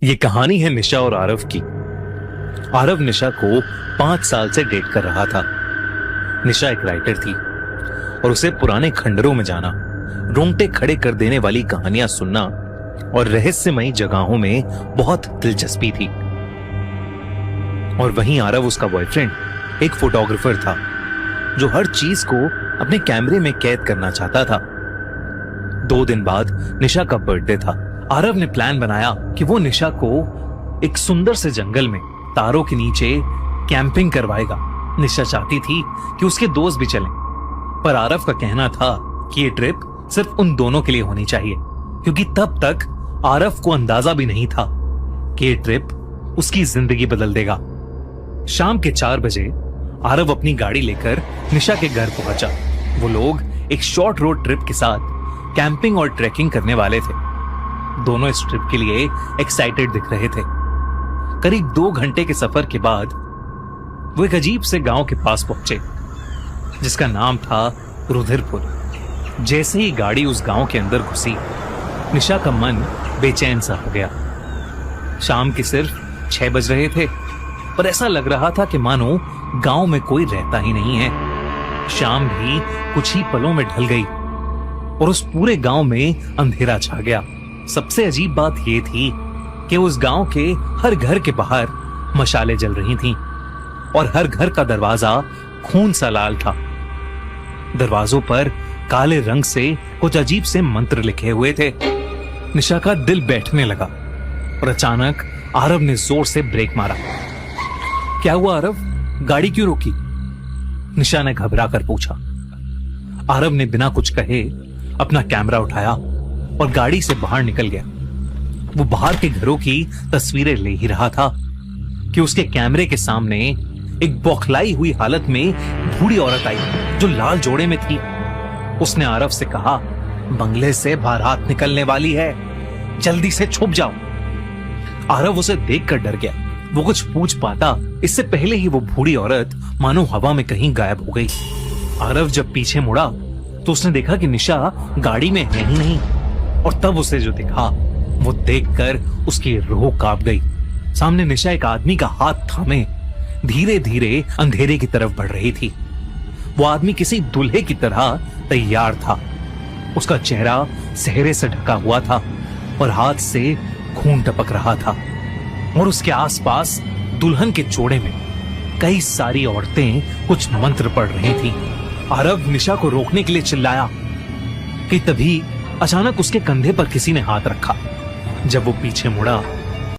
ये कहानी है निशा और आरव की। आरव निशा को 5 साल से डेट कर रहा था। निशा एक राइटर थी और उसे पुराने खंडरों में जाना, रोंगटे खड़े कर देने वाली कहानियां सुनना और रहस्यमयी जगहों में बहुत दिलचस्पी थी। और वहीं आरव, उसका बॉयफ्रेंड, एक फोटोग्राफर था जो हर चीज को अपने कैमरे में कैद करना चाहता था। 2 दिन बाद निशा का बर्थडे था। आरव ने प्लान बनाया कि वो निशा को एक सुंदर से जंगल में तारों के नीचे कैंपिंग करवाएगा। निशा चाहती थी कि उसके दोस्त भी चलें, पर आरव का कहना था कि ये ट्रिप सिर्फ उन दोनों के लिए होनी चाहिए, क्योंकि तब तक आरव को अंदाजा भी नहीं था कि ये ट्रिप उसकी जिंदगी बदल देगा। शाम के 4 बजे आरव अपनी गाड़ी लेकर निशा के घर पहुंचा। वो लोग एक शॉर्ट रोड ट्रिप के साथ कैंपिंग और ट्रैकिंग करने वाले थे। दोनों इस ट्रिप के लिए एक्साइटेड दिख रहे थे। करीब 2 घंटे के सफर के बाद वो एक अजीब से गांव के पास पहुंचे, जिसका नाम था रुधिरपुर। जैसे ही गाड़ी उस गांव के अंदर घुसी, निशा का मन बेचैन सा हो गया। शाम के सिर्फ 6 बज रहे थे, पर ऐसा लग रहा था कि मानो गांव में कोई रहता ही नहीं है। शाम भी कुछ ही पलों में ढल गई और उस पूरे गांव में अंधेरा छा गया। सबसे अजीब बात यह थी कि उस गांव के हर घर के बाहर मशालें जल रही थीं और हर घर का दरवाजा खून सा लाल था। दरवाजों पर काले रंग से कुछ अजीब से मंत्र लिखे हुए थे। निशा का दिल बैठने लगा और अचानक आरव ने जोर से ब्रेक मारा। क्या हुआ आरव, गाड़ी क्यों रोकी? निशा ने घबरा कर पूछा। आरव ने बिना कुछ कहे अपना कैमरा उठाया और गाड़ी से बाहर निकल गया। वो बाहर के घरों की तस्वीरें ले ही रहा था कि उसके कैमरे के सामने एक बौखलाई हुई हालत में बूढ़ी औरत आई जो लाल जोड़े में थी। उसने आरव से कहा, बंगले से बारात निकलने वाली है, जल्दी से छुप जाओ। आरव उसे देखकर डर गया। वो कुछ पूछ पाता इससे पहले ही वो बूढ़ी औरत मानो हवा में कहीं गायब हो गई। आरव जब पीछे मुड़ा तो उसने देखा कि निशा गाड़ी में है ही नहीं, और तब उसे जो दिखा वो देखकर उसकी रूह कांप गई। सामने निशा एक आदमी का हाथ थामे धीरे धीरे अंधेरे की तरफ बढ़ रही थी। वो आदमी किसी दूल्हे की तरह तैयार था। उसका चेहरा सेहरे से ढका हुआ था और हाथ से खून टपक रहा था, और उसके आसपास दुल्हन के जोड़े में कई सारी औरतें कुछ मंत्र पढ़ रही थीं। आरव निशा को रोकने के लिए चिल्लाया कि तभी अचानक उसके कंधे पर किसी ने हाथ रखा। जब वो पीछे मुड़ा